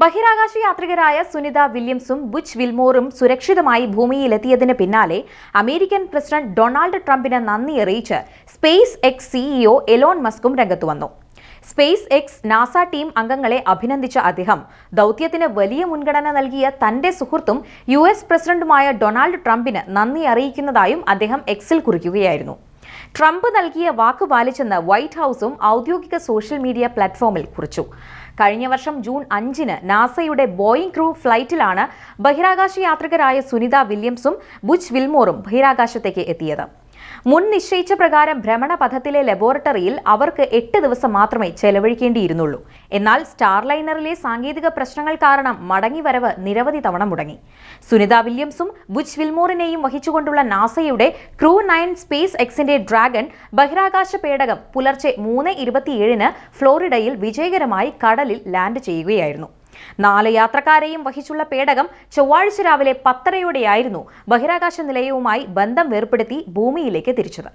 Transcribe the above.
ബഹിരാകാശ യാത്രികരായ സുനിത വില്യംസും ബുച്ച് വിൽമോറും സുരക്ഷിതമായി ഭൂമിയിലെത്തിയതിന് പിന്നാലെ അമേരിക്കൻ പ്രസിഡന്റ് ഡൊണാൾഡ് ട്രംപിന് നന്ദി അറിയിച്ച് സ്പേസ് എക്സ് സിഇഒ എലോൺ മസ്കും രംഗത്തു വന്നു. സ്പേസ് എക്സ് നാസ ടീം അംഗങ്ങളെ അഭിനന്ദിച്ച അദ്ദേഹം ദൗത്യത്തിന് വലിയ മുൻഗണന നൽകിയ തന്റെ സുഹൃത്തും US പ്രസിഡന്റുമായ ഡൊണാൾഡ് ട്രംപിന് നന്ദി അറിയിക്കുന്നതായും അദ്ദേഹം എക്സിൽ കുറിക്കുകയായിരുന്നു. ട്രംപ് നൽകിയ വാക്ക് പാലിച്ചെന്ന് വൈറ്റ് ഹൌസും ഔദ്യോഗിക സോഷ്യൽ മീഡിയ പ്ലാറ്റ്ഫോമിൽ കുറിച്ചു. കഴിഞ്ഞ വർഷം ജൂൺ 5-ന് നാസയുടെ ബോയിംഗ് ക്രൂ ഫ്ലൈറ്റിലാണ് ബഹിരാകാശ യാത്രികരായ സുനിത വില്യംസും ബുച്ച് വിൽമോറും ബഹിരാകാശത്തേക്ക് എത്തിയത്. മുൻ നിശ്ചയിച്ച പ്രകാരം ഭ്രമണപഥത്തിലെ ലബോറട്ടറിയിൽ അവർക്ക് 8 ദിവസം മാത്രമേ ചെലവഴിക്കേണ്ടിയിരുന്നുള്ളൂ. എന്നാൽ സ്റ്റാർലൈനറിലെ സാങ്കേതിക പ്രശ്നങ്ങൾ കാരണം മടങ്ങിവരവ് നിരവധി തവണ മുടങ്ങി. സുനിത വില്യംസും ബുച്ച് വിൽമോറിനെയും വഹിച്ചുകൊണ്ടുള്ള നാസയുടെ ക്രൂ 9 സ്പേസ് എക്സിന്റെ ഡ്രാഗൺ ബഹിരാകാശ പേടകം പുലർച്ചെ 3:27-ന് ഫ്ലോറിഡയിൽ വിജയകരമായി കടലിൽ ലാൻഡ് ചെയ്യുകയായിരുന്നു. 4 യാത്രക്കാരെയും വഹിച്ചുള്ള പേടകം ചൊവ്വാഴ്ച രാവിലെ 10:30-യോടെയായിരുന്നു ബഹിരാകാശ നിലയവുമായി ബന്ധം വേർപെടുത്തി ഭൂമിയിലേക്ക് തിരിച്ചത്.